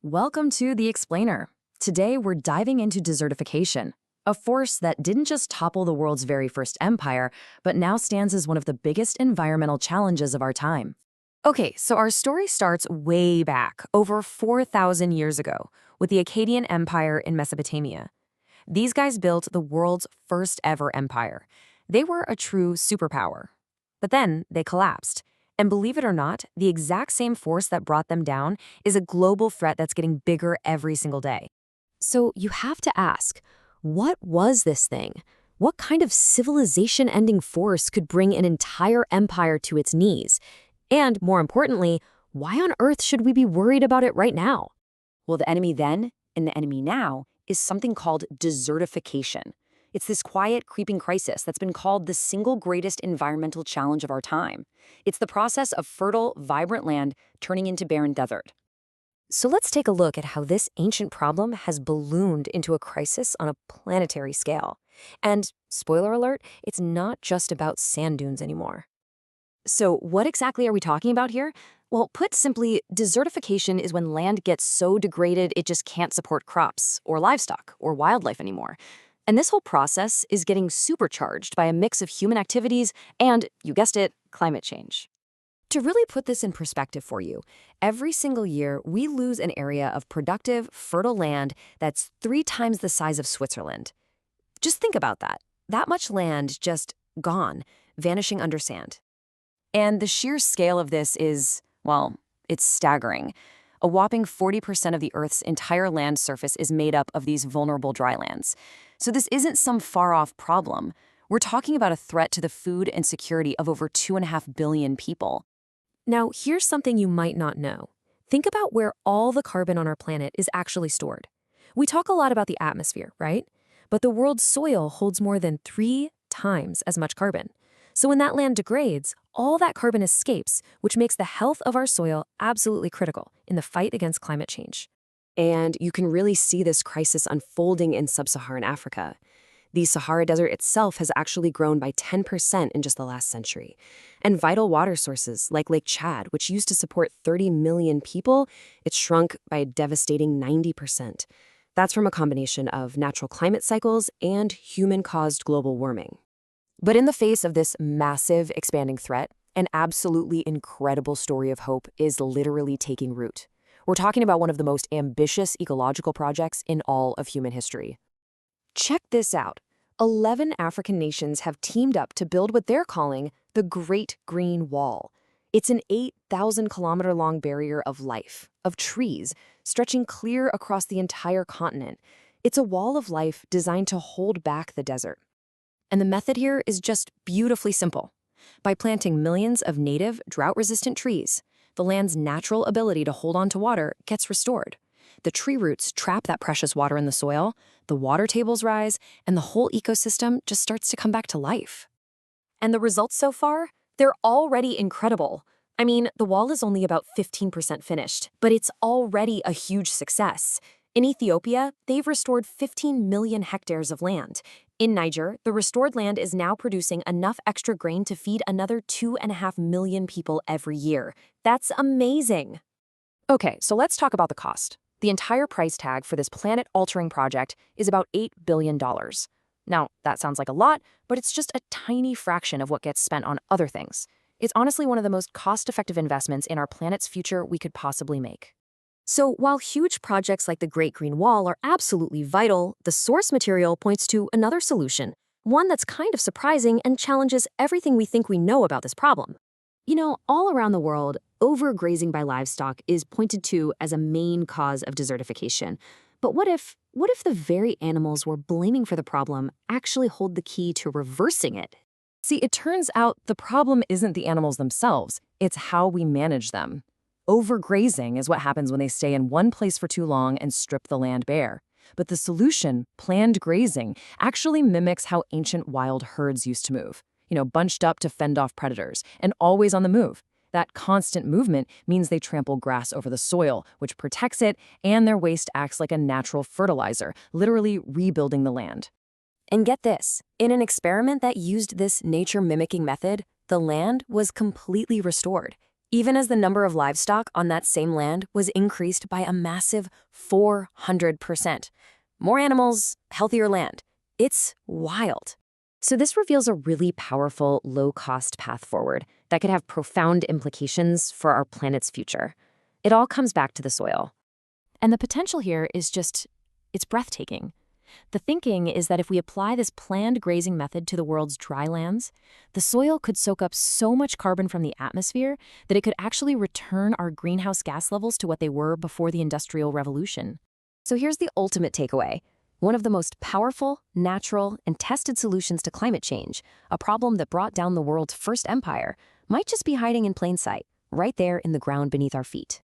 Welcome to The Explainer. Today we're diving into desertification, a force that didn't just topple the world's very first empire, but now stands as one of the biggest environmental challenges of our time. Okay, so our story starts way back, over 4,000 years ago, with the Akkadian Empire in Mesopotamia. These guys built the world's first ever empire. They were a true superpower. But then they collapsed. And believe it or not, the exact same force that brought them down is a global threat that's getting bigger every single day. So you have to ask, what was this thing? What kind of civilization-ending force could bring an entire empire to its knees? And more importantly, why on earth should we be worried about it right now? Well, the enemy then and the enemy now is something called desertification. It's this quiet, creeping crisis that's been called the single greatest environmental challenge of our time. It's the process of fertile, vibrant land turning into barren desert. So let's take a look at how this ancient problem has ballooned into a crisis on a planetary scale. And, spoiler alert, it's not just about sand dunes anymore. So what exactly are we talking about here? Well, put simply, desertification is when land gets so degraded it just can't support crops, or livestock, or wildlife anymore. And this whole process is getting supercharged by a mix of human activities and, you guessed it, climate change. To really put this in perspective for you, every single year we lose an area of productive, fertile land that's 3 times the size of Switzerland. Just think about that. That much land just gone, vanishing under sand. And the sheer scale of this is, well, it's staggering. A whopping 40% of the Earth's entire land surface is made up of these vulnerable drylands. So this isn't some far-off problem. We're talking about a threat to the food and security of over 2.5 billion people. Now, here's something you might not know. Think about where all the carbon on our planet is actually stored. We talk a lot about the atmosphere, right? But the world's soil holds more than 3 times as much carbon. So when that land degrades, all that carbon escapes, which makes the health of our soil absolutely critical in the fight against climate change. And you can really see this crisis unfolding in sub-Saharan Africa. The Sahara Desert itself has actually grown by 10% in just the last century. And vital water sources like Lake Chad, which used to support 30 million people, it's shrunk by a devastating 90%. That's from a combination of natural climate cycles and human-caused global warming. But in the face of this massive, expanding threat, an absolutely incredible story of hope is literally taking root. We're talking about one of the most ambitious ecological projects in all of human history. Check this out. 11 African nations have teamed up to build what they're calling the Great Green Wall. It's an 8,000-kilometer-long barrier of life, of trees, stretching clear across the entire continent. It's a wall of life designed to hold back the desert. And the method here is just beautifully simple. By planting millions of native, drought-resistant trees, the land's natural ability to hold on to water gets restored. The tree roots trap that precious water in the soil, the water tables rise, and the whole ecosystem just starts to come back to life. And the results so far? They're already incredible. I mean, the wall is only about 15% finished, but it's already a huge success. In Ethiopia, they've restored 15 million hectares of land. In Niger, the restored land is now producing enough extra grain to feed another 2.5 million people every year. That's amazing. Okay, so let's talk about the cost. The entire price tag for this planet-altering project is about $8 billion. Now, that sounds like a lot, but it's just a tiny fraction of what gets spent on other things. It's honestly one of the most cost-effective investments in our planet's future we could possibly make. So while huge projects like the Great Green Wall are absolutely vital, the source material points to another solution, one that's kind of surprising and challenges everything we think we know about this problem. You know, all around the world, overgrazing by livestock is pointed to as a main cause of desertification. But what if the very animals we're blaming for the problem actually hold the key to reversing it? See, it turns out the problem isn't the animals themselves, it's how we manage them. Overgrazing is what happens when they stay in one place for too long and strip the land bare. But the solution, planned grazing, actually mimics how ancient wild herds used to move. Bunched up to fend off predators, and always on the move. That constant movement means they trample grass over the soil, which protects it, and their waste acts like a natural fertilizer, literally rebuilding the land. And get this, in an experiment that used this nature-mimicking method, the land was completely restored. even as the number of livestock on that same land was increased by a massive 400%. More animals, healthier land. It's wild. So this reveals a really powerful, low-cost path forward that could have profound implications for our planet's future. It all comes back to the soil. And the potential here is it's breathtaking. The thinking is that if we apply this planned grazing method to the world's dry lands, the soil could soak up so much carbon from the atmosphere that it could actually return our greenhouse gas levels to what they were before the Industrial Revolution. So here's the ultimate takeaway. One of the most powerful, natural, and tested solutions to climate change, a problem that brought down the world's first empire, might just be hiding in plain sight, right there in the ground beneath our feet.